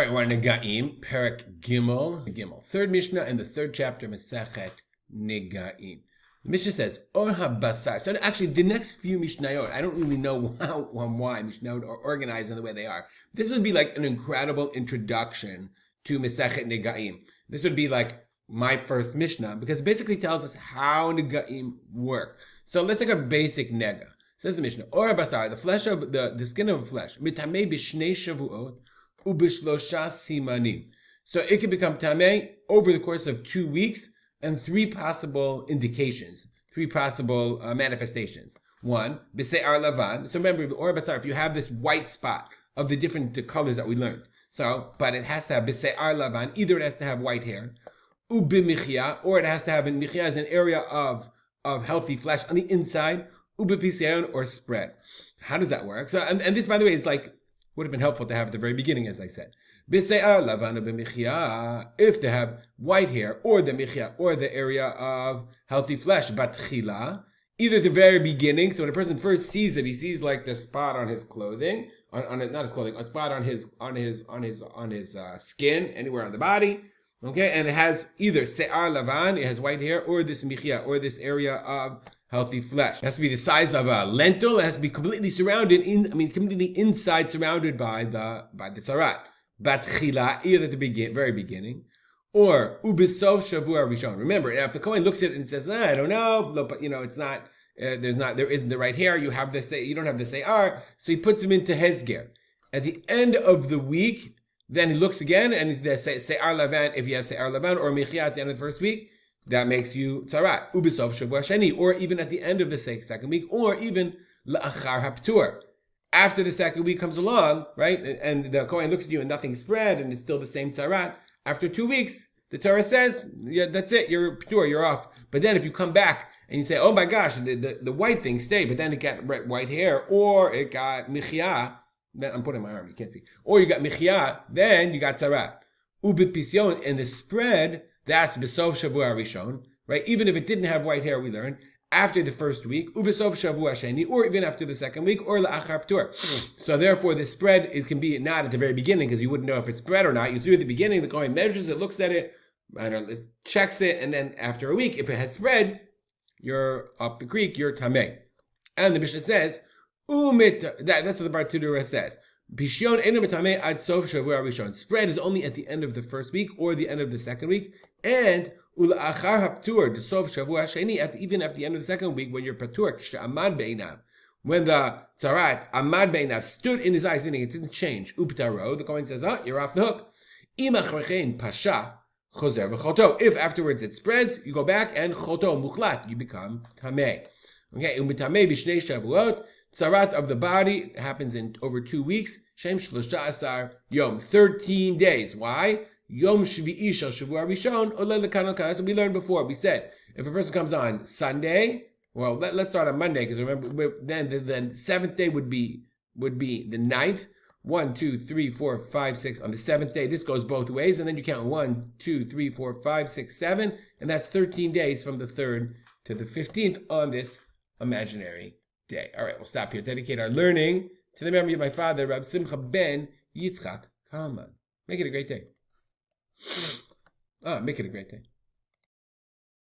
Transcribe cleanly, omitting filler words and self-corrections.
All right, we're on Negaim, Perek Gimel. Third Mishnah in the third chapter, Masechet Negaim. The Mishnah says, Or HaBasar. So actually, the next few Mishnayot, I don't really know why Mishnayot are organized in the way they are. This would be like an incredible introduction to Masechet Negaim. This would be like my first Mishnah, because it basically tells us how Negaim work. So let's take a basic Nega. Says the Mishnah, Or HaBasar, the flesh of the skin of a flesh, Mitamei b'shnei shavuot, ubishlosha simanim. So it can become tamei over the course of 2 weeks and 3 possible indications, 3 possible manifestations. 1, b'se'ar lavan. So remember, or basar, if you have this white spot of the different colors that we learned. So, but it has to have b'se'ar lavan. Either it has to have white hair, ubimichya, or it has to have, in michya is an area of healthy flesh on the inside, ubipiseon, or spread. How does that work? So, and this, by the way, is like, would have been helpful to have at the very beginning, as I said. If they have white hair, or the michya, or the area of healthy flesh, batchila, either at the very beginning, so when a person first sees it, he sees like the spot on his clothing, not his clothing, a spot on his skin, anywhere on the body, okay, and it has either se'ar lavan, it has white hair, or this michya, or this area of healthy flesh. It has to be the size of a lentil. It has to be completely surrounded completely inside, surrounded by the Tzaraat. Batchila, either at the very beginning, or ubisov shavua rishon. Remember, if the Kohen looks at it and says, I don't know, but it's not. There isn't the right hair. You don't have the se'ar, so he puts him into hezger. At the end of the week, then he looks again and he says se'ar lavan. If you have se'ar lavan or michya at the end of the first week, that makes you tzaraat, ubisov shavua sheni, or even at the end of the second week, or even la'achar haptur. After the second week comes along, right, and the Kohen looks at you and nothing spread, and it's still the same tzaraat. After 2 weeks, the Torah says, yeah, that's it, you're pure, you're off. But then if you come back and you say, oh my gosh, the white thing stayed, but then it got white hair, or it got michya, then I'm putting my arm, you can't see, or you got michya, then you got tzaraat. Ubit pisyon, and the spread, that's Besov Shavua Rishon, right? Even if it didn't have white hair, we learned, after the first week, Ubesov Shavua Sheni, or even after the second week, or La'achar Ptur. So therefore, the spread can be not at the very beginning, because you wouldn't know if it's spread or not. You threw at the beginning, the Kohen measures it, looks at it, checks it, and then after a week, if it has spread, you're up the creek, you're Tameh. And the Mishnah says, that's what the Bartudura says. Pishyon enu b'tameh ad sof shavua rishon. Spread is only at the end of the first week or the end of the second week, and ula'achar haptur the sof shavua sheni, even at the end of the second week when you're patur k'she'amad be'inav, when the tzaraat amad be'inav stood in his eyes, meaning it didn't change. Uptaro, the Kohen says, you're off the hook. Imach pasha choser v'choto. If afterwards it spreads, you go back and choto muchlat, you become tameh. Okay, u'mitameh b'shnei shavuot. Tzaraat of the body happens in over 2 weeks. Shem shlosha asar yom, 13 days. Why? Yom shvi'i shel shavua rishon oleh lekan. That's what we learned before. We said if a person comes on Sunday, well, let's start on Monday, because remember then the 7th day would be the 9th. 1, 2, 3, 4, 5, 6 on the 7th day. This goes both ways, and then you count 1, 2, 3, 4, 5, 6, 7, and that's 13 days from the 3rd to the 15th on this imaginary day. All right, we'll stop here. Dedicate our learning to the memory of my father, Rab Simcha ben Yitzchak Kalman. Make it a great day. Make it a great day.